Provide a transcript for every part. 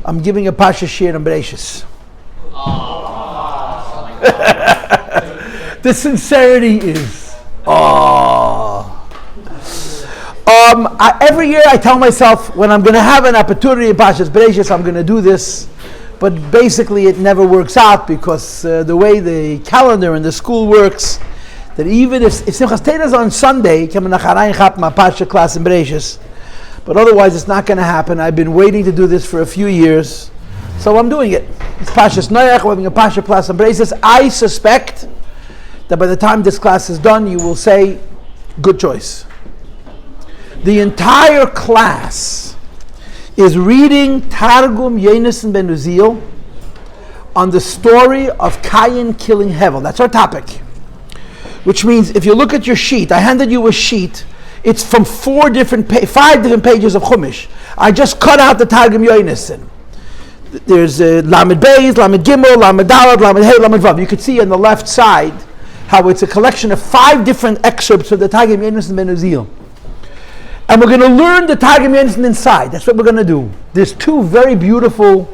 I'm giving a Pasha Shir on Bereshis. The sincerity is, every year I tell myself when I'm going to have an opportunity in Pashas Bereshis, I'm going to do this. But basically it never works out because the way the calendar and the school works, that even if Simchas Torah is on Sunday, my Pasha class in Bereshis, but otherwise it's not going to happen. I've been waiting to do this for a few years, so I'm doing it. It's Pashas Noach, we're having a Pasha class in Bereshis. I suspect that by the time this class is done, you will say, good choice. The entire class is reading Targum Yonasan ben Uziel on the story of Kayin killing Hevel. That's our topic. Which means, if you look at your sheet, I handed you a sheet. It's from 5 different pages of Chumash. I just cut out the Targum Yonasan. There's Lamed Beis, Lamed Gimel, Lamed Dalad, Lamed Hey, Lamed Vav. You can see on the left side how it's a collection of 5 different excerpts of the Targum Yonasan ben Uziel. And we're going to learn the Targum Yonasan inside. That's what we're going to do. There's 2 very beautiful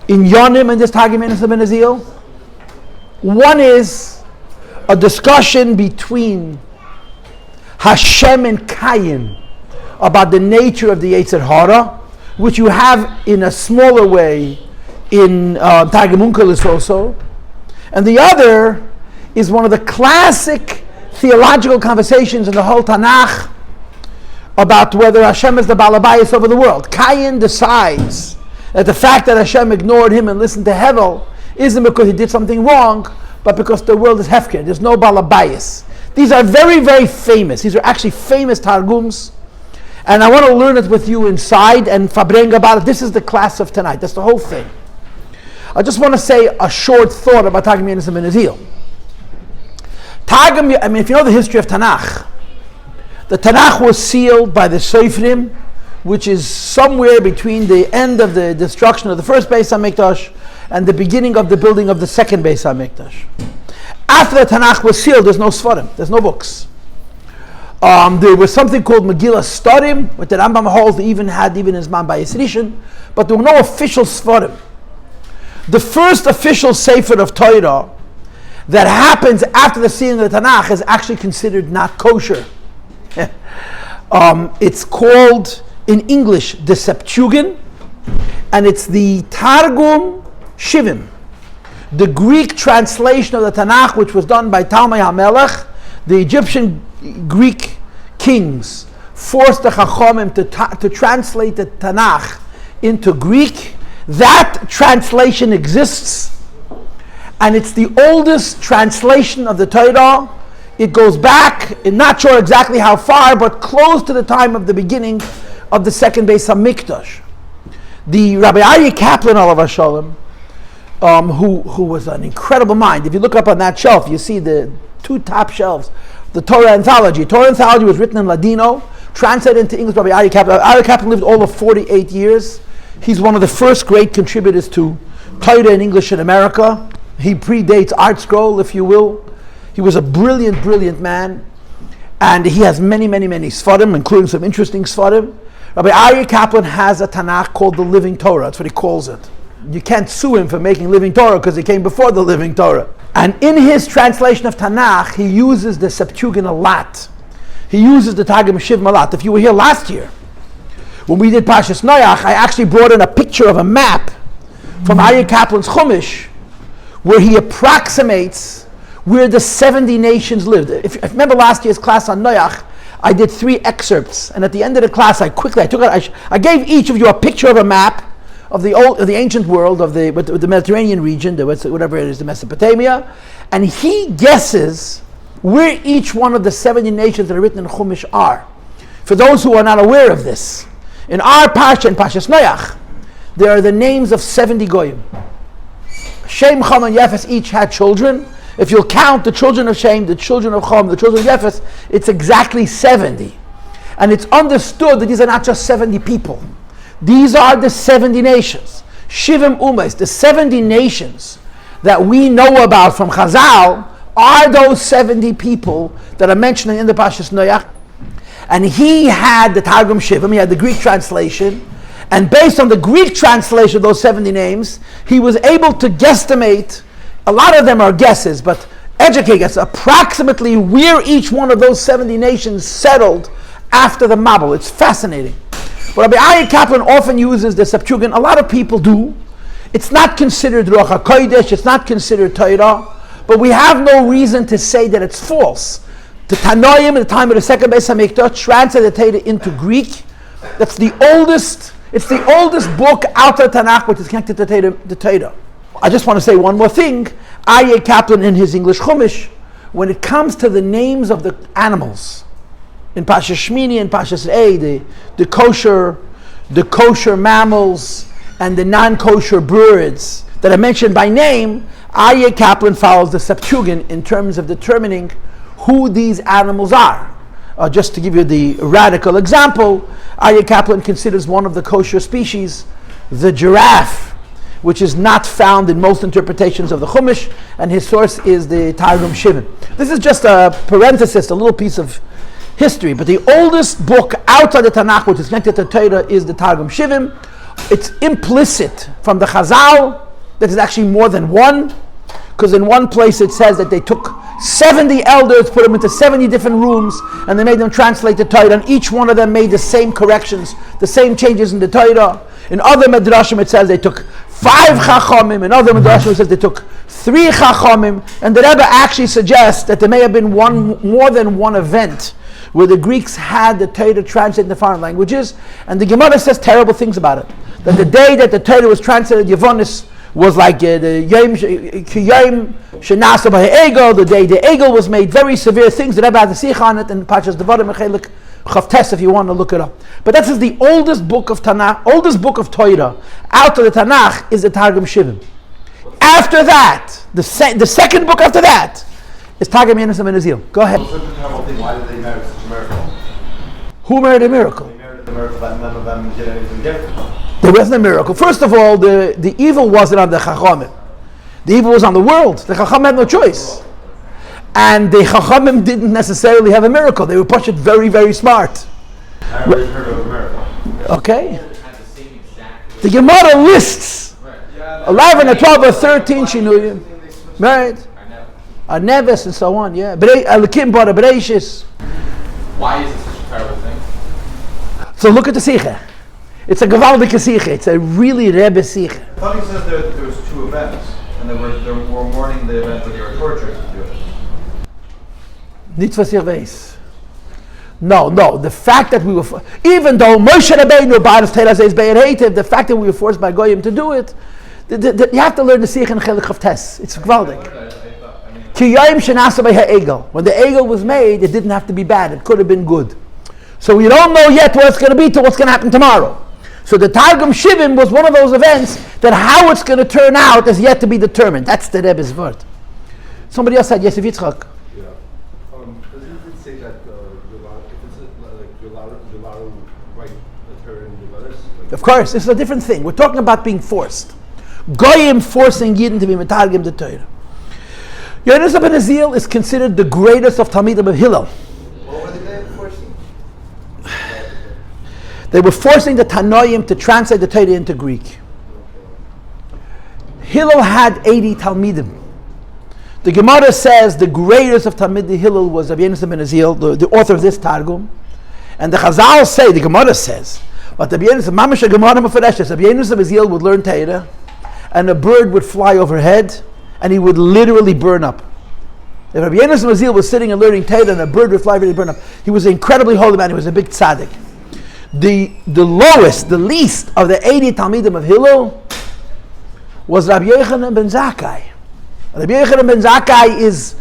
inyanim in this Targum Yonasan ben Uziel. One is a discussion between Hashem and Kayin about the nature of the Yetzer Hara, which you have in a smaller way in Targum Unkelis also. And the other is one of the classic theological conversations in the whole Tanakh about whether Hashem is the Balabayas over the world. Kayin decides that the fact that Hashem ignored him and listened to Hevel isn't because he did something wrong, but because the world is hefker. There's no Balabayas. These are very, very famous. These are actually famous Targums. And I want to learn it with you inside and fabring about it. This is the class of tonight. That's the whole thing. I just want to say a short thought about Targum Yonasan ben Uziel. If you know the history of Tanakh, the Tanakh was sealed by the Sofrim, which is somewhere between the end of the destruction of the first Beis HaMikdash and the beginning of the building of the second Beis HaMikdash. After the Tanakh was sealed, there's no Sfarim, there's no books. There was something called Megillah Starim, which the Rambam holds they even in his man by Yisrishin, but there were no official Sfarim. The first official Sefer of Torah that happens after the sealing of the Tanakh is actually considered not kosher. It's called in English the Septuagint, and it's the Targum Shivim, the Greek translation of the Tanakh, which was done by Talmai HaMelech. The Egyptian Greek kings forced the Chachamim to translate the Tanakh into Greek. That translation exists, and it's the oldest translation of the Torah. It goes back, I'm not sure exactly how far, but close to the time of the beginning of the second Beis HaMikdash. The Rabbi Aryeh Kaplan, Alav Shalom, who was an incredible mind. If you look up on that shelf, you see the 2 top shelves. The Torah Anthology. Torah Anthology was written in Ladino, translated into English by Rabbi Aryeh Kaplan. Aryeh Kaplan lived all of 48 years. He's one of the first great contributors to Torah in English in America. He predates Art Scroll, if you will. He was a brilliant, brilliant man. And he has many, many, many Sfarim, including some interesting Sfarim. Rabbi Aryeh Kaplan has a Tanakh called the Living Torah. That's what he calls it. You can't sue him for making Living Torah because he came before the Living Torah. And in his translation of Tanakh, he uses the Septuagint a lot. He uses the Targum Shivim a lot. If you were here last year, when we did Pashas Noach, I actually brought in a picture of a map from Aryeh Kaplan's Chumash, where he approximates where the 70 nations lived. If you remember last year's class on Noach, I did 3 excerpts, and at the end of the class, I gave each of you a picture of a map of the ancient world of the Mediterranean region, whatever it is, the Mesopotamia, and he guesses where each one of the 70 nations that are written in Chumash are. For those who are not aware of this, in our Parsha, in Pashas Noach, there are the names of 70 Goyim. Shem, Cham, and Yefes each had children. If you'll count the children of Shem, the children of Cham, the children of Yefes, it's exactly 70. And it's understood that these are not just 70 people. These are the 70 nations. Shivim Umas, the 70 nations that we know about from Chazal, are those 70 people that are mentioned in the Parshas Noach. And he had the Targum Shivim, he had the Greek translation, and based on the Greek translation of those 70 names, he was able to guesstimate, a lot of them are guesses, but educate us approximately where each one of those 70 nations settled after the Mabul. It's fascinating. But Rabbi Achei Kaplan often uses the Septuagint, a lot of people do. It's not considered Ruach HaKodesh, it's not considered Torah, but we have no reason to say that it's false. The Tanoim at the time of the second Beis Hamikdash translated the Torah into Greek. That's the oldest, it's the oldest book out of the Tanakh which is connected to the Torah. I just want to say one more thing. Achei Kaplan in his English Chumash, when it comes to the names of the animals, in Pasha Shmini and Pasha Re'eh, the kosher mammals and the non-kosher birds that are mentioned by name, Achei Kaplan follows the Septuagint in terms of determining who these animals are. Just to give you the radical example, Achei Kaplan considers one of the kosher species the giraffe, which is not found in most interpretations of the Chumash, and his source is the Targum Shivim. This is just a parenthesis, a little piece of history, but the oldest book outside the Tanakh which is connected to Torah is the Targum Shivim. It's implicit from the Chazal that is actually more than one, because in one place it says that they took 70 elders, put them into 70 different rooms, and they made them translate the Torah, and each one of them made the same corrections, the same changes in the Torah. In other Midrashim it says they took 5 Chachamim, in other Midrashim it says they took 3 Chachamim, and the Rebbe actually suggests that there may have been more than one event where the Greeks had the Torah translated into foreign languages, and the Gemara says terrible things about it. That the day that the Torah was translated Yavonis was like the Yom Shenasa by Egel, the day the Egel was made, very severe things. The Rebbe had the Sikha on it, and Pachas Devarim Mechelik Chavtes, if you want to look it up. But that is the oldest book of Tanakh, oldest book of Torah out of the Tanakh is the Targum Shivim. After that, the second book after that is Targum Yenisam and Azil. Go ahead. Why did they merit such a miracle? Who merited a miracle? They merited the miracle that none of them did anything different. There wasn't a miracle. First of all, the evil wasn't on the Chachamim. The evil was on the world. The Chachamim had no choice. And the Chachamim didn't necessarily have a miracle. They were pushed very, very smart. I always heard of a miracle. Okay. The Gemara lists 11 or 12 or 13 Shinuyim. Right? Neves and so on, yeah. Alakim brought a Bereishis. Why is it such a terrible thing? So look at the Sikha. It's a Gavaldik Sikha. It's a really Rebbe Sikha. I thought he says there was 2 events, and they were mourning the event that they were tortured to do it. Nitzvah Sirveis. No. The fact that we were, even though Moshe Rabbeinu Baras Teira says Be'er Heitev, the fact that we were forced by Goyim to do it, you have to learn the Sikha in Chelik Chavtes. It's Gavaldik. Ki Yom Shenasa by Ha'egel. When the Egel was made, it didn't have to be bad. It could have been good. So we don't know yet what it's going to be to what's going to happen tomorrow. So the Targum Shivim was one of those events that how it's going to turn out is yet to be determined. That's the Rebbe's word. Somebody else said, Yosef Yitzchak. Yeah. Does it say that you're allowed to write the Torah in letters? Of course, this is a different thing. We're talking about being forced. Goyim forcing Yidden to be Metargim the Torah. Yonis ben Azil is considered the greatest of Talmidim of Hillel. What were they forcing? They were forcing the Tanoim to translate the Torah into Greek. Hillel had 80 Talmidim. The Gemara says the greatest of Talmidei Hillel was Rabbi Yossi Paltiel, the author of this Targum. And the Chazal say, the Gemara says, but Rabbi Yossi Paltiel would learn Torah, and a bird would fly overhead, and he would literally burn up. If Rabbi Yossi Paltiel was sitting and learning Torah, and a bird would fly over and burn up, he was an incredibly holy man. He was a big tzaddik. The lowest, the least of the 80 Talmidim of Hillel was Rabbi Yochanan ben Zakkai. Rabbi Yochanan ben Zakkai is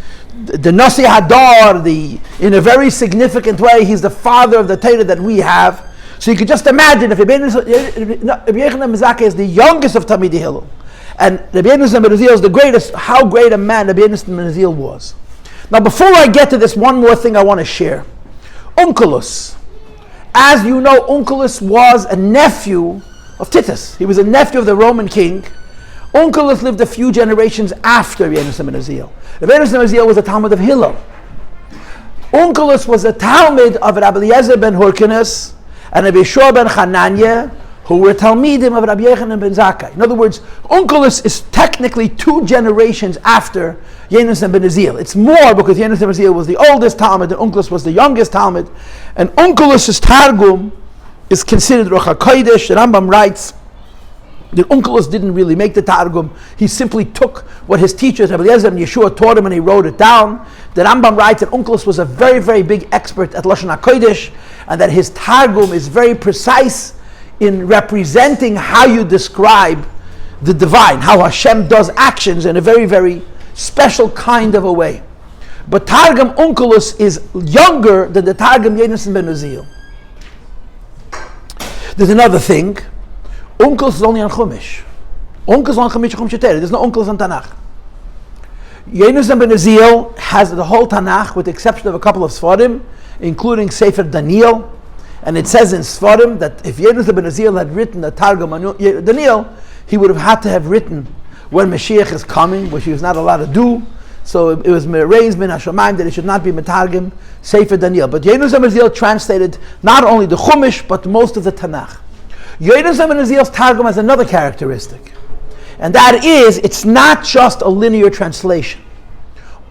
the Nasi Hadar, in a very significant way, he's the father of the Torah that we have. So you could just imagine if Rabbi Yochanan ben Zakkai is the youngest of Talmidei Hillel, and Rabbi Yossi Paltiel is the greatest, how great a man Rabbi Yossi Paltiel was. Now before I get to this, one more thing I want to share. Onkelos. As you know, Onkelos was a nephew of Titus. He was a nephew of the Roman king. Onkelos lived a few generations after Rabbi Yossi Paltiel. Rabbi Yossi Paltiel was a Talmud of Hillel. Onkelos was a Talmud of Rabbi Eliezer ben Hyrcanus and Rabbi Yeshua ben Chananya, who were Talmidim of Rabbi Yochanan ben Zakkai. In other words, Onkelos is technically 2 generations after Yossi Paltiel. It's more because Yossi Paltiel was the oldest Talmud and Onkelos was the youngest Talmud. And Onkelos' Targum is considered Ruach HaKodesh. The Rambam writes that Onkelos didn't really make the Targum. He simply took what his teachers, Rabbi Eliezer and Yeshua, taught him and he wrote it down. The Rambam writes that Onkelos was a very, very big expert at Lashon HaKodesh and that his Targum is very precise in representing how you describe the divine, how Hashem does actions in a very, very special kind of a way. But Targum Onkelos is younger than the Targum Yossi Paltiel. There's another thing. Onkelos is only on Chumash. Onkelos is on Chumash Torah. There's no Onkelos on Tanakh. Yossi Paltiel has the whole Tanakh with the exception of a couple of Sfarim, including Sefer Daniel. And it says in Sfarim that if Yossi Paltiel had written the Targum on Daniel, he would have had to have written when Mashiach is coming, which he was not allowed to do. So it was raised min hashamayim that it should not be metargim Sefer Daniel. But Yossi Paltiel translated not only the Chumash but most of the Tanakh. Yossi Paltiel's Targum has another characteristic, and that is it's not just a linear translation.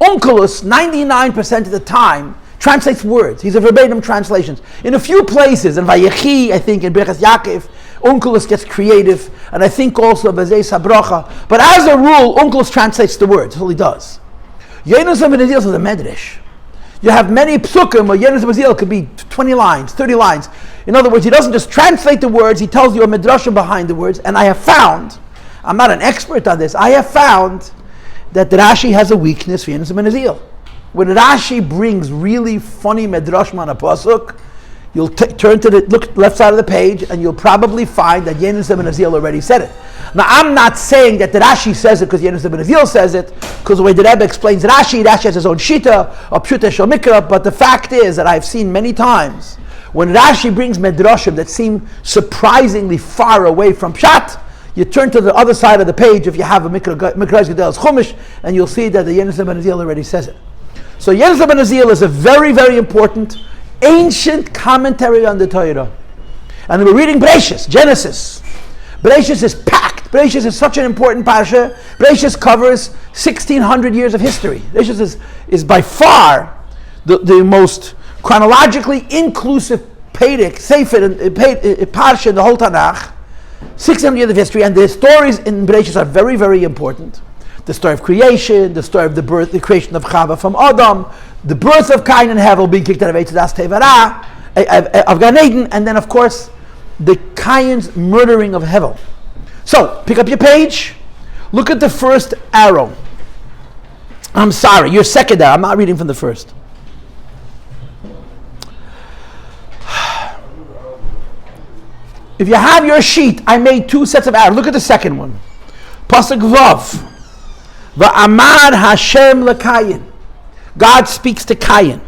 Onkelos, 99% of the time, translates words. He's a verbatim translations. In a few places, in Vayechi, I think in Berachas Yaakov, Onkelos gets creative, and I think also B'zei Sabrocha. But as a rule, Onkelos translates the words. That's all he does. Yossi Paltiel is a medrash. You have many psukim where Yossi Paltiel could be 20 lines, 30 lines. In other words, he doesn't just translate the words, he tells you a midrash behind the words. And I have found, I'm not an expert on this, I have found that Rashi has a weakness for Yossi Paltiel. When Rashi brings really funny midrash on a pasuk, you'll turn to the look left side of the page and you'll probably find that Yossi Paltiel already said it. Now, I'm not saying that the Rashi says it because Yossi Paltiel says it, because the way the Rebbe explains Rashi has his own shita, or pshuta shel mikra, but the fact is that I've seen many times when Rashi brings medrashim that seem surprisingly far away from pshat, you turn to the other side of the page if you have a mikra gedel's chumash, and you'll see that the Yossi Paltiel already says it. So Yossi Paltiel is a very, very important ancient commentary on the Torah. And we're reading Bereshis, Genesis. Bereshis is packed. Bereshis is such an important parsha. Bereshis covers 1,600 years of history. Bereshis is by far the most chronologically inclusive Pedic, Sefer, parsha in the whole Tanakh. 600 years of history, and the stories in Bereshis are very, very important. The story of creation, the story of the birth, the creation of Chava from Adam, the birth of Cain and Hevel being kicked out of Eitzadas Tevara, of Gan Eden, and then of course the Kayin's murdering of Hevel. So, pick up your page, look at the first arrow. I'm sorry, your second arrow, I'm not reading from the first. If you have your sheet, I made 2 sets of arrows. Look at the second one. Pasuk Vav. Va'amar Hashem leKayin. God speaks to Kayin.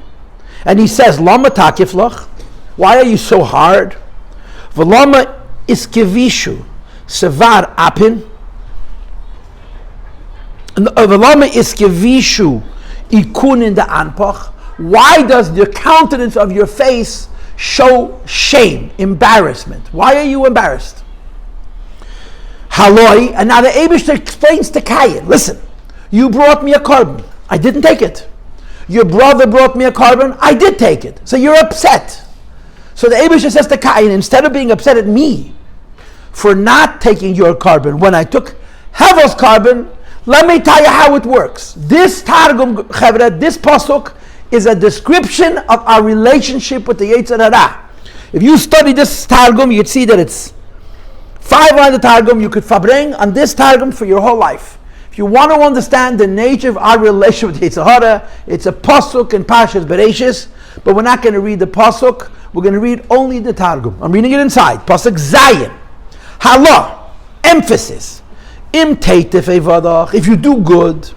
And he says, Lama takiflach? Why are you so hard? V'lama iskevishu sevar apin. V'lama iskevishu ikun in the anpach. Why does the countenance of your face show shame, embarrassment? Why are you embarrassed? Haloi, and now the Eibishter explains to Kayin, listen, you brought me a carbon, I didn't take it. Your brother brought me a carbon, I did take it. So you're upset. So the Eibishter says to Kayin, instead of being upset at me for not taking your carbon when I took Hevel's carbon, let me tell you how it works. This Targum, this pasuk, is a description of our relationship with the Yetzer Hara. If you study this Targum, you'd see that it's 5 lines of Targum you could fabring on this Targum for your whole life. If you want to understand the nature of our relationship with Yetzer Hara, it's a pasuk in Parshas Bereshis, but we're not going to read the pasuk. We're going to read only the Targum. I'm reading it inside. Pasuk Zayin. Hala, emphasis. Im teitef evadach. If you do good,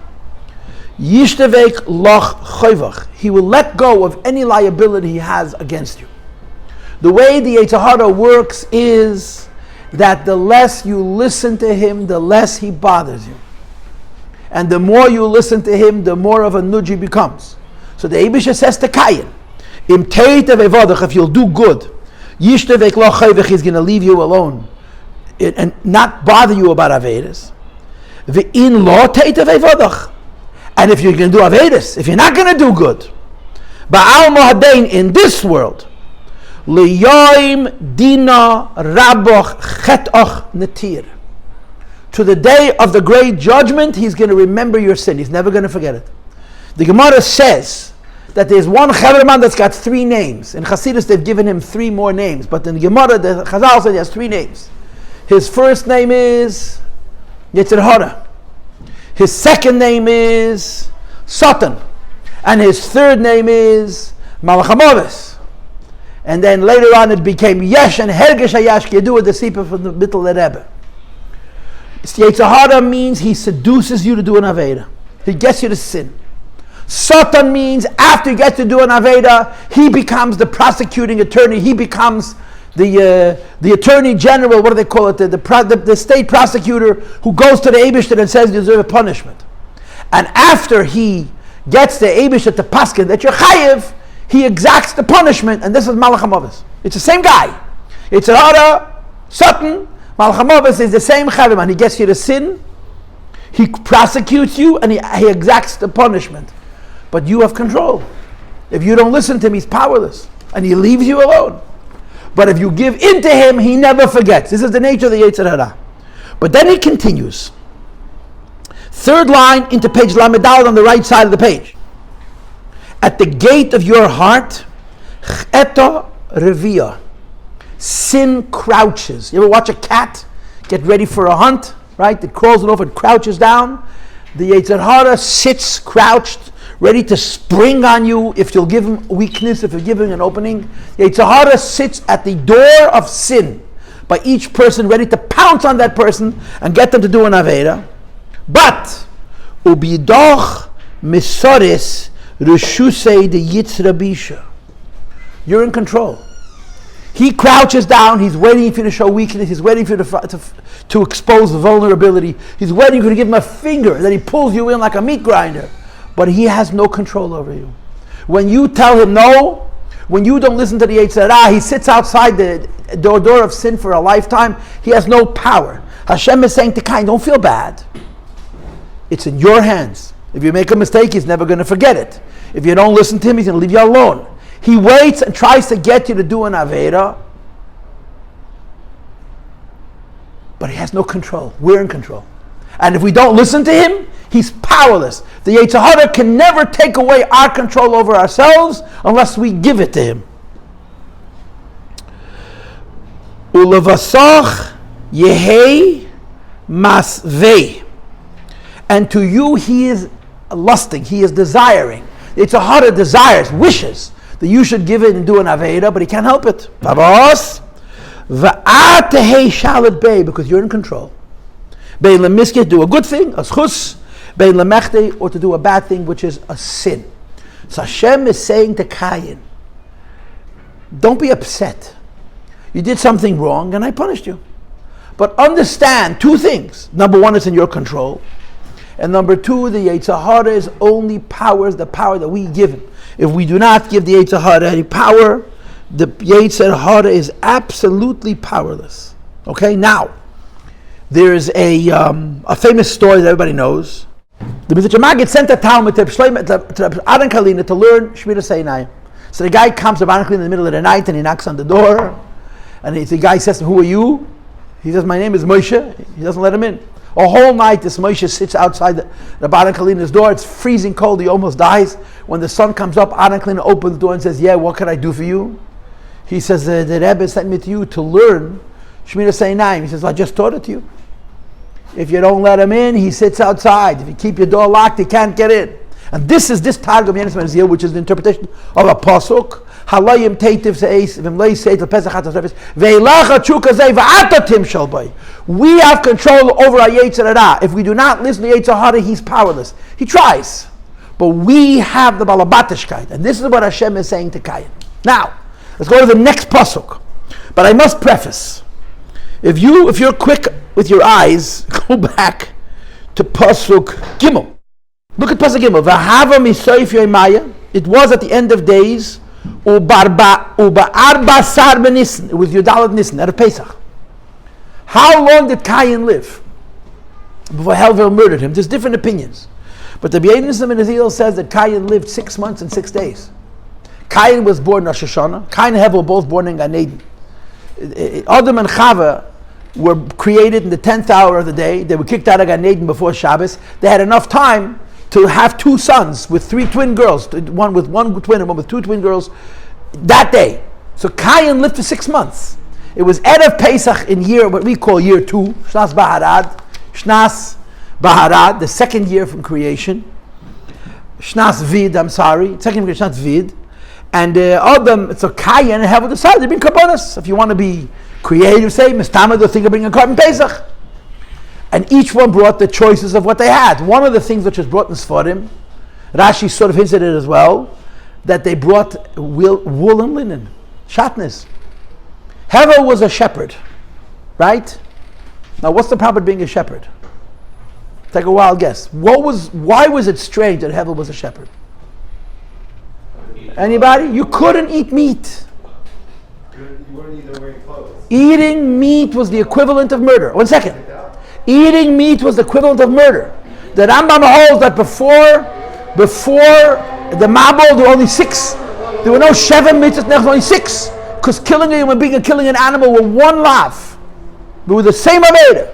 Yishtevek loch choivach. He will let go of any liability he has against you. The way the Yetzer Hara works is that the less you listen to him, the less he bothers you. And the more you listen to him, the more of a nudge he becomes. So the Eibusha says to Kayin, Im teitev evodach, if you'll do good, yishtevek lo chayvech, he's going to leave you alone and not bother you about Avedas. Ve'in lo teitev evodach. And if you're going to do Avedas, if you're not going to do good, ba'al mohadein, in this world, liyoim dina raboch chetoch netir. To the day of the great judgment, he's going to remember your sin. He's never going to forget it. The Gemara says that there's one Chaverman that's got 3 names. In Chassidus, they've given him 3 more names. But in the Gemara, the Chazal said he has 3 names. His first name is Yetzer Hara. His second name is Satan. And his third name is Malach HaMoves. And then later on it became Yesh and Hergesh Hayash Kedu, the Sipah from the Bittul Rebbe. Yetzer Hara means he seduces you to do an Aveda. He gets you to sin. Satan means after you get to do an Aveda, he becomes the prosecuting attorney. He becomes the attorney general, what do they call it? The state prosecutor who goes to the Eibishter and says you deserve a punishment. And after he gets the Eibishter to paskin that you're chayiv, he exacts the punishment, and this is Malach HaMoves. It's the same guy. It's Hara, Satan, Malach HaMoves is the same Chaviman. He gets you to sin, he prosecutes you, and he exacts the punishment. But you have control. If you don't listen to him, he's powerless, and he leaves you alone. But if you give in to him, he never forgets. This is the nature of the Yetzer Hara. But then he continues. 3rd line into page Lamed Daled on the right side of the page. At the gate of your heart, Cheta Revia. Sin crouches. You ever watch a cat get ready for a hunt? Right? It crawls over and crouches down. The Yetzer Hara sits crouched, ready to spring on you if you'll give him weakness, if you give him an opening. The Yetzer Hara sits at the door of sin by each person, ready to pounce on that person and get them to do an Aveda. But ubidoch misoris reshusei de yitzra bisha. You're in control. He crouches down, he's waiting for you to show weakness, he's waiting for you to expose vulnerability, he's waiting for you to give him a finger, then he pulls you in like a meat grinder. But he has no control over you. When you tell him no, when you don't listen to the Yetzer Hara, he sits outside the door of sin for a lifetime. He has no power. Hashem is saying to Kain, don't feel bad. It's in your hands. If you make a mistake, he's never going to forget it. If you don't listen to him, he's going to leave you alone. He waits and tries to get you to do an Aveda, but he has no control. We're in control. And if we don't listen to him, he's powerless. The Yetzer Hara can never take away our control over ourselves unless we give it to him. Ulevasach yehei masvei. And to you he is lusting, he is desiring. The Yetzer Hara desires, wishes that you should give it and do an Aveda, but he can't help it. Babos, va'atehei shalit bei, because you're in control. Bein lemiskeh, do a good thing, a schus, bein lemechte, or to do a bad thing, which is a sin. So Hashem is saying to Kayin, don't be upset. You did something wrong and I punished you. But understand 2 things. Number 1, it's in your control. And number 2, the Yetzer Hara is only the power that we give him. If we do not give the Yetzer Hara any power, the Yetzer Hara is absolutely powerless. Okay, now, there's a famous story that everybody knows. The Mizrach Maggid sent a Talmud to Adan Kalina to learn Shmira Seinai. So the guy comes to Adan Kalina in the middle of the night and he knocks on the door. And the guy says, who are you? He says, my name is Moshe. He doesn't let him in. A whole night this Moshe sits outside the Adan Kalina's door. It's freezing cold. He almost dies. When the sun comes up, Adan Kalina opens the door and says, yeah, what can I do for you? He says, the Rebbe sent me to you to learn Shmira Seinai. He says, I just taught it to you. If you don't let him in, he sits outside. If you keep your door locked, he can't get in. And this Targum Yenis Menazir, which is the interpretation of a pasuk. Halayim teitiv se'es v'mlei se'et l'pesach hatas ve'elacha chukazei v'atatim shalbay. We have control over our Yetzer Hara. If we do not listen to Yetzer Hara, he's powerless. He tries, but we have the balabatishkeit, and this is what Hashem is saying to Kayin. Now, let's go to the next pasuk. But I must preface. If you're quick with your eyes, go back to Pasuk Gimel. Look at Pasuk Gimel. V'hava misoif yoimaya. It was at the end of days. Uba sar b'nisn. It was Yudalad Nisn at Pesach. How long did Kayin live before Hevel murdered him? There's different opinions, but the Beis Rivka says that Kayin lived 6 months and 6 days. Kayin was born in Rosh Hashanah. Cain and Hevel were both born in Gan Eden. Adam and Chava were created in the 10th hour of the day. They were kicked out of Gan Eden before Shabbos. They had enough time to have 2 sons with 3 twin girls, one with 1 twin and one with 2 twin girls, that day. So Kayin lived for 6 months. It was Erev Pesach in year, what we call year 2, Shnas Baharad, the second year from creation. Shnas Vid, second year Shnas Vid. And Adam, so Kayin and Hevel decided to bring Karbonos. If you want to be creative, say, Mistama, they'll think of bringing a carbon Pesach. And each one brought the choices of what they had. One of the things which was brought in Sfarim, Rashi sort of hinted it as well, that they brought wool and linen, shatnez. Hevel was a shepherd, right? Now what's the problem with being a shepherd? Take a wild guess. Why was it strange that Hevel was a shepherd? Anybody? You couldn't eat meat. You weren't even wearing clothes. Eating meat was the equivalent of murder. 1 second. Eating meat was the equivalent of murder. The Rambam holds that before the Mabul, there were only 6. There were no 7 mitzvahs, there were only 6. Because killing a human being and killing an animal were one lav. They were the same Aveda.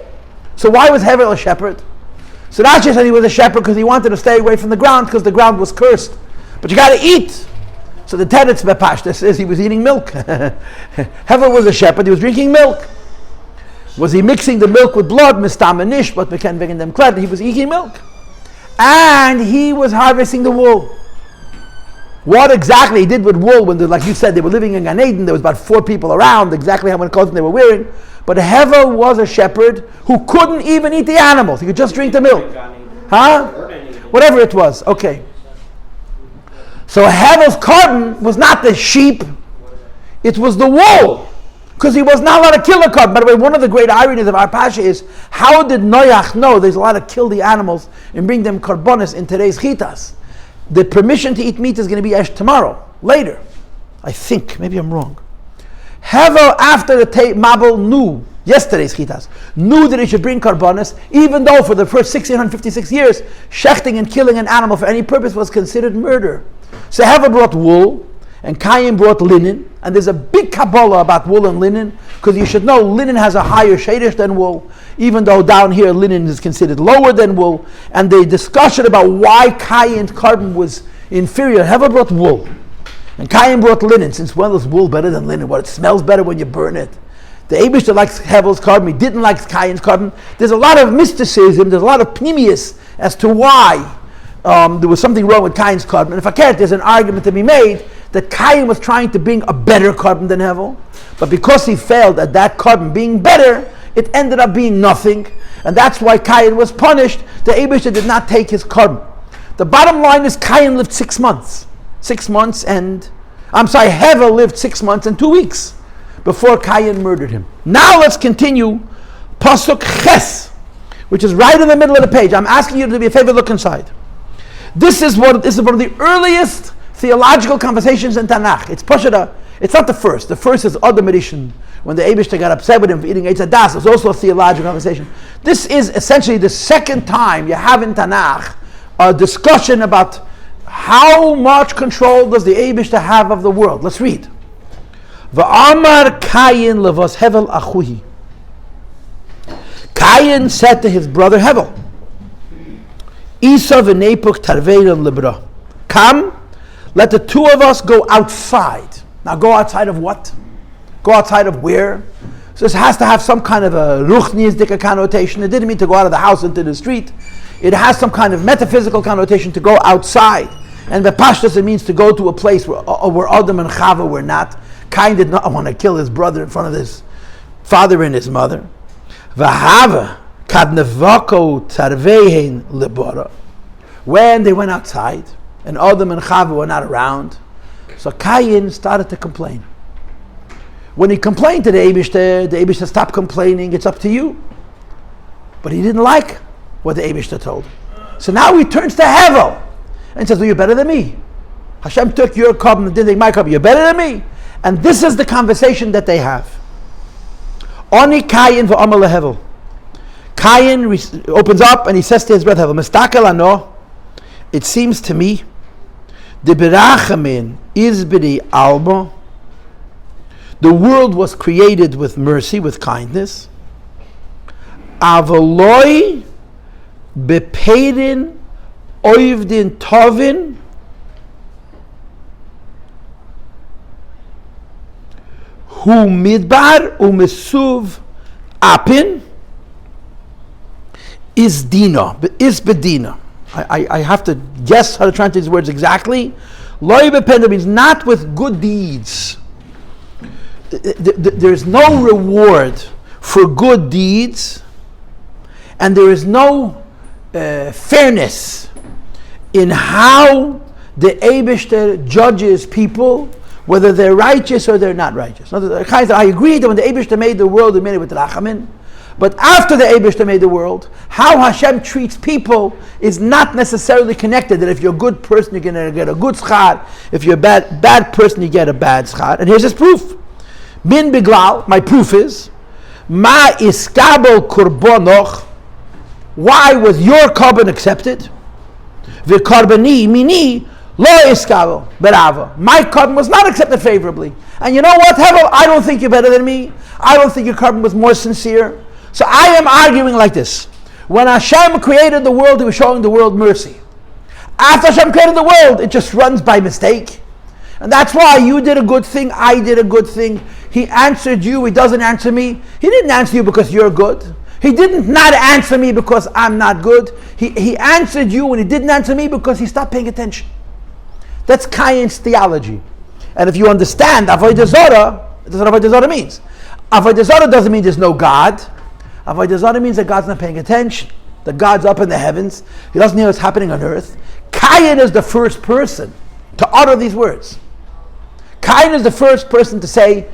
So why was Hevel a shepherd? So Rashi said he was a shepherd because he wanted to stay away from the ground because the ground was cursed. But you got to eat. So the Teretz Bepashta says he was eating milk. Hevel was a shepherd, he was drinking milk. Was he mixing the milk with blood? Mistam and Nish, but we can't bring them clear. He was eating milk. And he was harvesting the wool. What exactly he did with wool when, like you said, they were living in Gan Eden, there was about 4 people around, exactly how many clothes they were wearing. But Hevel was a shepherd who couldn't even eat the animals. He could just drink the milk. Huh? Whatever it was. Okay. So Hevel's carbon was not the sheep, it was the wool. Because he was not allowed to kill a carbon. By the way, one of the great ironies of our Pasha is, how did Noach know there's allowed to kill the animals and bring them karbonis in today's chitas? The permission to eat meat is going to be tomorrow, later. I think, maybe I'm wrong. Hevel, after the Mabul, knew, yesterday's chitas, knew that he should bring karbonis, even though for the first 1656 years, shechting and killing an animal for any purpose was considered murder. So Hevel brought wool, and Kayin brought linen, and there's a big Kabbalah about wool and linen, because you should know linen has a higher shadish than wool, even though down here linen is considered lower than wool, and the discussion about why Kayin's carbon was inferior. Hevel brought wool, and Kayin brought linen, since when is wool better than linen? Well, it smells better when you burn it. The Eibishter likes Hevel's carbon, he didn't like Kayin's carbon. There's a lot of mysticism, there's a lot of pnimius as to why there was something wrong with Kayin's carbon. And if I can't, there's an argument to be made that Kayin was trying to bring a better carbon than Hevel, but because he failed at that carbon being better, it ended up being nothing, and that's why Kayin was punished. The Eibishter did not take his carbon. The bottom line is Kayin lived 6 months. 6 months and, Hevel lived 6 months and 2 weeks before Kayin murdered him. Now let's continue Pasuk Ches, which is right in the middle of the page. I'm asking you to do me a favor, look inside. This is one of the earliest theological conversations in Tanakh. It's Pashada. It's not the first. The first is Adam Rishon, when the Eibishter got upset with him for eating Eitz Hadas. It's also a theological conversation. This is essentially the second time you have in Tanakh a discussion about how much control does the Eibishter have of the world. Let's read. Va'amar Kayin levas Hevel achuhi. Kayin said to his brother Hevel, Isa v'nepuk tarveiran libra. Come, let the 2 of us go outside. Now go outside of what? Go outside of where? So this has to have some kind of a ruchniistic connotation. It didn't mean to go out of the house into the street. It has some kind of metaphysical connotation to go outside. And the pashtus, it means to go to a place where Adam and Chava were not. Cain did not want to kill his brother in front of his father and his mother. V'hava kadnevako tarveihen libora. When they went outside, and Adam and Chava were not around, so Kayin started to complain. When he complained to the Eibishter stopped complaining, it's up to you. But he didn't like what the Eibishter told him. So now he turns to Hevel and says, well, you're better than me. Hashem took your carbon and didn't take my carbon. You're better than me. And this is the conversation that they have. Oni Kayin v'Amar leHevel. Kayin opens up and he says to his brother Hevel, Mistakel ano, it seems to me, the berachamin is b'di alba. The world was created with mercy, with kindness. Avaloi bepeirin oivdin tovin hu midbar umesuv apin is dina, is bedina. I have to guess how to translate these words exactly. Loi bepeirin means not with good deeds. There's no reward for good deeds, and there is no fairness in how the Eibishter judges people, whether they're righteous or they're not righteous. I agree that when the Eibishter made the world, he made it with Rachamin, but after the Eibishter made the world, how Hashem treats people is not necessarily connected. That if you're a good person, you're going to get a good schar. If you're a bad person, you get a bad schar. And here's his proof. Min biglal, my proof is, ma iskabel korbonoch, why was your carbon accepted? V'karbani mini lo iskabel berava. My carbon was not accepted favorably. And you know what, Hevel? I don't think you're better than me. I don't think your carbon was more sincere. So I am arguing like this. When Hashem created the world, he was showing the world mercy. After Hashem created the world, it just runs by mistake. And that's why you did a good thing, I did a good thing. He answered you, he doesn't answer me. He didn't answer you because you're good. He didn't not answer me because I'm not good. He answered you and he didn't answer me because he stopped paying attention. That's Kayin's theology. And if you understand Avodah Zarah, that's what Avodah Zarah means. Avodah Zarah doesn't mean there's no God. Avodah Zarah means that God's not paying attention. That God's up in the heavens. He doesn't know what's happening on earth. Kayin is the first person to utter these words. Kayin is the first person to say,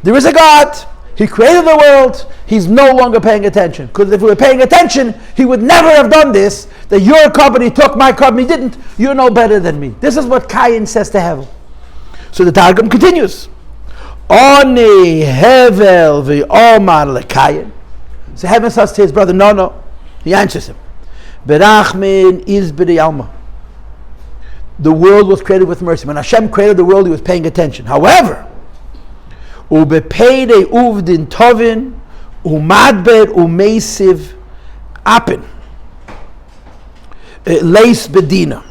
there is a God, he created the world, he's no longer paying attention. Because if we were paying attention, he would never have done this, that your company took my company, didn't, you're no better than me. This is what Kayin says to Hevel. So the Targum continues. Oni Hevel v'omar leKayin. So Hevel says to his brother, no. He answers him. Berachmin is b'di alma. The world was created with mercy. When Hashem created the world, he was paying attention. However, ubepeide uvdin tovin umadber umeisiv apin leis bedina,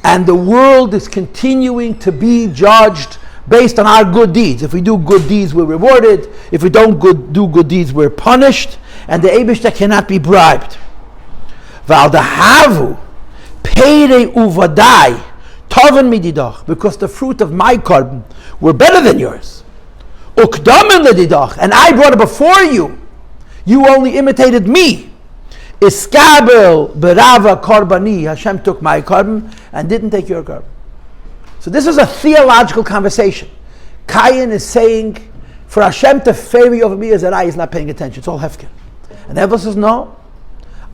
and the world is continuing to be judged based on our good deeds. If we do good deeds, we're rewarded. If we don't do good deeds, we're punished. And the Eibishter cannot be bribed. Val dahavu peide uvadai tovin mididach, because the fruit of my carbon were better than yours. Ukdamin ledidach, and I brought it before you. You only imitated me. Iskabel berava karbani, Hashem took my carbon and didn't take your carbon. So this is a theological conversation. Kayin is saying, for Hashem to favor you over me is that I is not paying attention. It's all hefker. And Hevel says, no,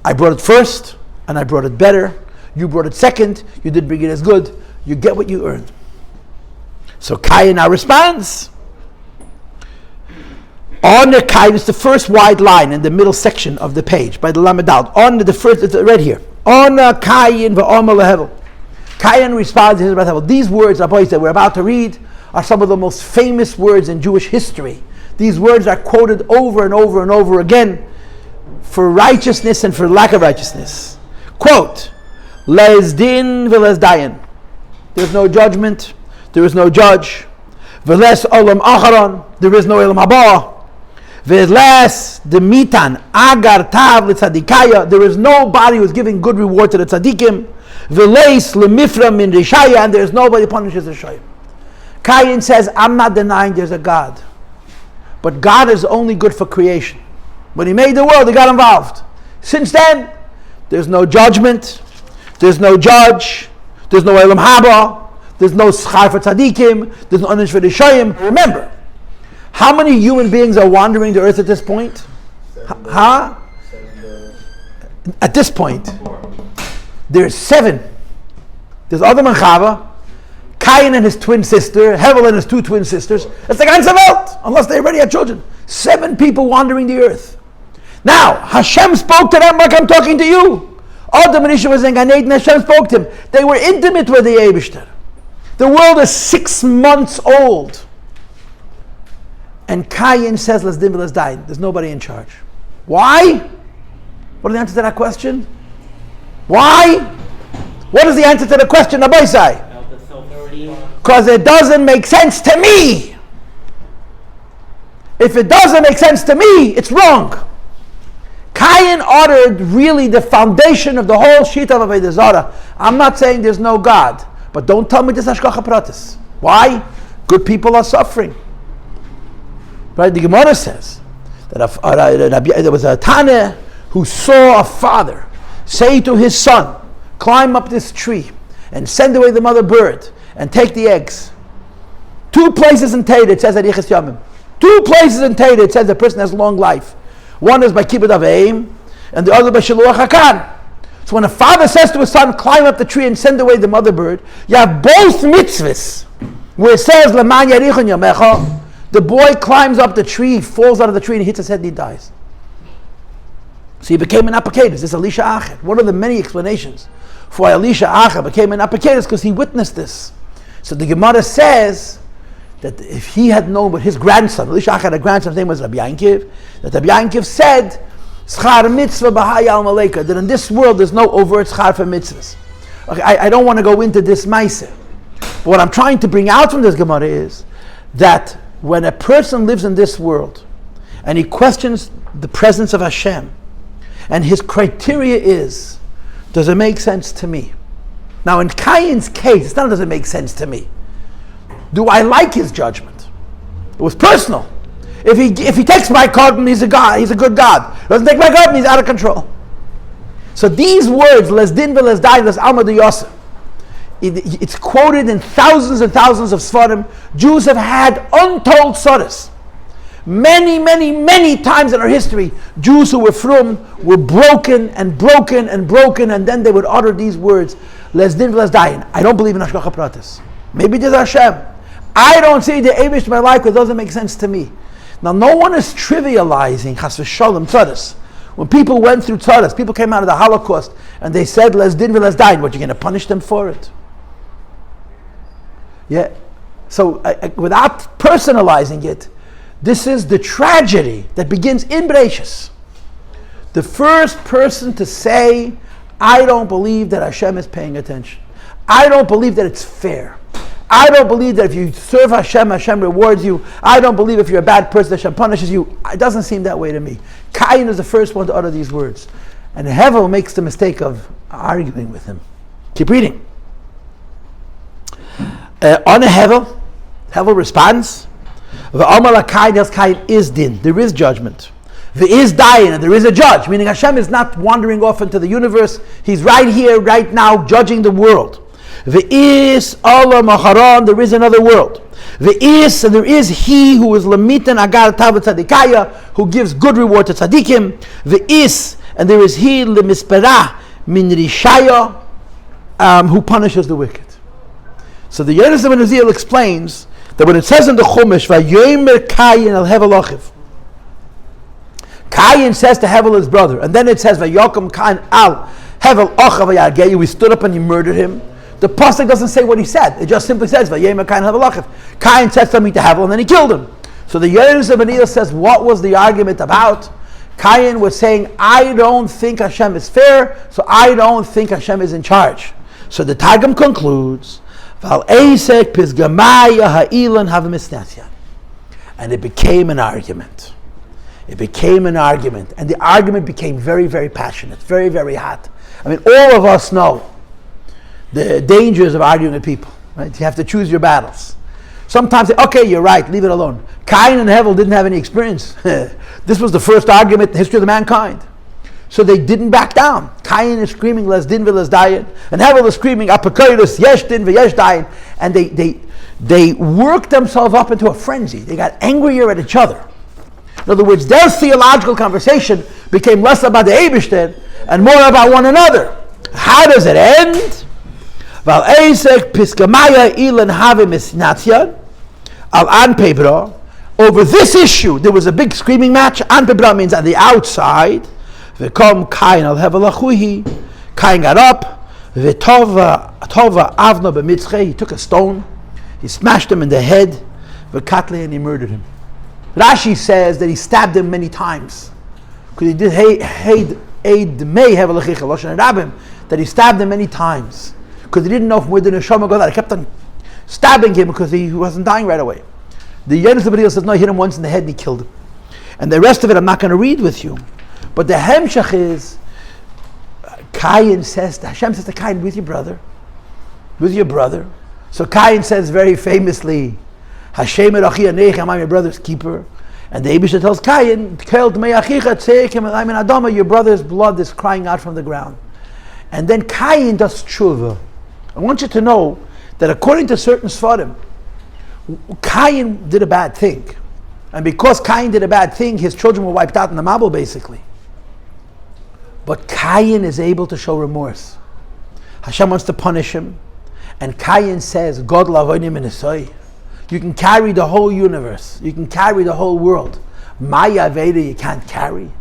I brought it first, and I brought it better. You brought it second, you didn't bring it as good. You get what you earned. So Kayin now responds. On the Kayin, it's the first wide line in the middle section of the page by the Lamed. On the first, it's right here. On Kayin v'omar leHevel. Kayin responds to his brother Hevel. These words, boys, that we're about to read are some of the most famous words in Jewish history. These words are quoted over and over and over again for righteousness and for lack of righteousness. Quote, Les din v'les dayan. There's no judgment, there is no judge. V'les olam acharon, there is no olam haba. V'les demitan agar tav l'tzadikaya, there is nobody who is giving good reward to the tzadikim. V'leis lemifra min rishaya, and there is nobody punishes the shayim. Kayin says, I'm not denying there's a God, but God is only good for creation. When he made the world, he got involved. Since then, there's no judgment, there's no judge, there's no elam haba, there's no schar for tzadikim, there's no onish for the shayim. Remember, How many human beings are wandering the earth at this point? Huh? At this point, there's 7. There's Adam and Chava, Kayin and his twin sister, Hevel and his 2 twin sisters. It's the ganze Welt, unless they already had children. 7 people wandering the earth. Now, Hashem spoke to them like I'm talking to you. Adam and Isha was in Gan Eden, Hashem spoke to them. They were intimate with the Eibishter. The world is 6 months old. And Kayin says, let's dim, let's die. There's nobody in charge. Why? What is the answer to that question? Why? What is the answer to the question, Abaisai? Because it doesn't make sense to me. If it doesn't make sense to me, it's wrong. Kayin uttered really the foundation of the whole Shita of Avodah Zarah. I'm not saying there's no God, but don't tell me this Hashgacha Pratis. Why? Good people are suffering. Right? The Gemara says that there was a Taneh who saw a father say to his son, climb up this tree and send away the mother bird and take the eggs. 2 places in Torah it says that Yichas Yamim. 2 places in Torah it says the person has long life. One is by Kibbut Aveim and the other by Shiluach HaKan. So when a father says to his son, climb up the tree and send away the mother bird, you have both mitzvahs where it says L'man Yarichon Yamecha. The boy climbs up the tree, falls out of the tree, and he hits his head and he dies. So he became an apakatus. This is Elisha Achad. One of the many explanations for why Elisha Achad became an apakatus because he witnessed this. So the Gemara says that if he had known what his grandson, Elisha Achad, a grandson's name was Rabbi Yankiv, that Rabbi Yankiv said, Schar mitzvah b'haya al maleka, that in this world there's no overt schar for mitzvahs. Okay, I don't want to go into this maaseh. But what I'm trying to bring out from this Gemara is that when a person lives in this world and he questions the presence of Hashem, and his criteria is, does it make sense to me? Now in Kayin's case, it's not does it make sense to me. Do I like his judgment? It was personal. If he takes my carbon, he's a God, he's a good God. Doesn't take my carbon, he's out of control. So these words, les din ve les dai, les alma de Yosef, it's quoted in thousands and thousands of Sfarim. Jews have had untold Sodas. Many, many, many times in our history, Jews who were frum were broken and broken and broken, and then they would utter these words, Les din v'les dayin. I don't believe in Hashgacha Pratis. Maybe there's Hashem. I don't see the Eibush in my life because it doesn't make sense to me. Now, no one is trivializing Chas v'sholem Tzadas. When people went through Tzadas, people came out of the Holocaust, and they said, Les din v'les dayin. What, you're going to punish them for it? Yeah. So, without personalizing it, this is the tragedy that begins in Bereshis. The first person to say, I don't believe that Hashem is paying attention. I don't believe that it's fair. I don't believe that if you serve Hashem, Hashem rewards you. I don't believe if you're a bad person, Hashem punishes you. It doesn't seem that way to me. Kayin is the first one to utter these words. And Hevel makes the mistake of arguing with him. Keep reading. On a Hevel responds, Kayin is din. There is judgment. There is dayin, and there is a judge. Meaning Hashem is not wandering off into the universe. He's right here, right now, judging the world. There is Allah Macharon. There is another world. There is He who is lamitan agar tav tzadikaya, who gives good reward to tzadikim. There is He lemispera min rishaya, who punishes the wicked. So the Yonis of Ezekiel explains that when it says in the Chumash, Vayomer Kayin al Hevel Achiv, Kayin says to Hevel his brother, and then it says Vayokum Kayin al Hevel Achav Vayargeyu, he stood up and he murdered him. The pasuk doesn't say what he said; it just simply says Vayomer Kayin Hevel Achiv. Kayin said something to Hevel, and then he killed him. So the Yonis of Ezekiel says, what was the argument about? Kayin was saying, I don't think Hashem is fair, so I don't think Hashem is in charge. So the Targum concludes, and it became an argument. And the argument became very, very passionate, very, very hot. I mean, all of us know the dangers of arguing with people, right? You have to choose your battles. Sometimes say, okay, you're right, leave it alone. Cain and Hevel didn't have any experience. This was the first argument in the history of mankind. So they didn't back down. Kayin is screaming, les din ve les dayin. And Hevel is screaming, apakayrus, yesh din ve yesh dayin. And they worked themselves up into a frenzy. They got angrier at each other. In other words, their theological conversation became less about the Eibishter and more about one another. How does it end? Val Eisek Piskamaya Ilan Have Misnatyan Al An Pebra. Over this issue, there was a big screaming match. An Pebra means on the outside. V'kom Kayin al Hevel Achuhi. Kayin got up. V'tova Avno b'mitzchei. He took a stone. He smashed him in the head. V'katle, and he murdered him. Rashi says that he stabbed him many times because he did that he stabbed him many times because he didn't know where the neshama got out. He kept on stabbing him because he wasn't dying right away. The Yonah says no, he hit him once in the head and he killed him. And the rest of it I'm not going to read with you. But the hemshach is Kayin says, Hashem says to Kayin, with your brother. So Kayin says very famously, Hashem erachi anechem, I'm your brother's keeper. And the Eibishter tells Kayin, Kelt me'achicha tzekim, I'm an Adama, your brother's blood is crying out from the ground. And then Kayin does tshuva. I want you to know that according to certain Sfarim, Kayin did a bad thing. And because Kayin did a bad thing, his children were wiped out in the Mabul basically. But Kayin is able to show remorse. Hashem wants to punish him. And Kayin says, God lavonim in you can carry the whole universe. You can carry the whole world. Maya Veda you can't carry.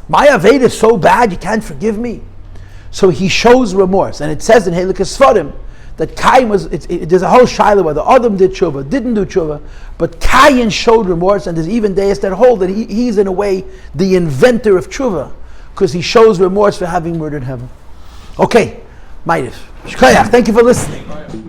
Maya Veda is so bad you can't forgive me. So he shows remorse. And it says in Helikas Sfarim that Kayin was, there's a whole shiloh whether Adam did tshuva, didn't do tshuva, but Kayin showed remorse, and there's even days that hold that he's in a way the inventor of tshuva because he shows remorse for having murdered Hevel. Okay, Ma'ariv. Shkoyach, thank you for listening.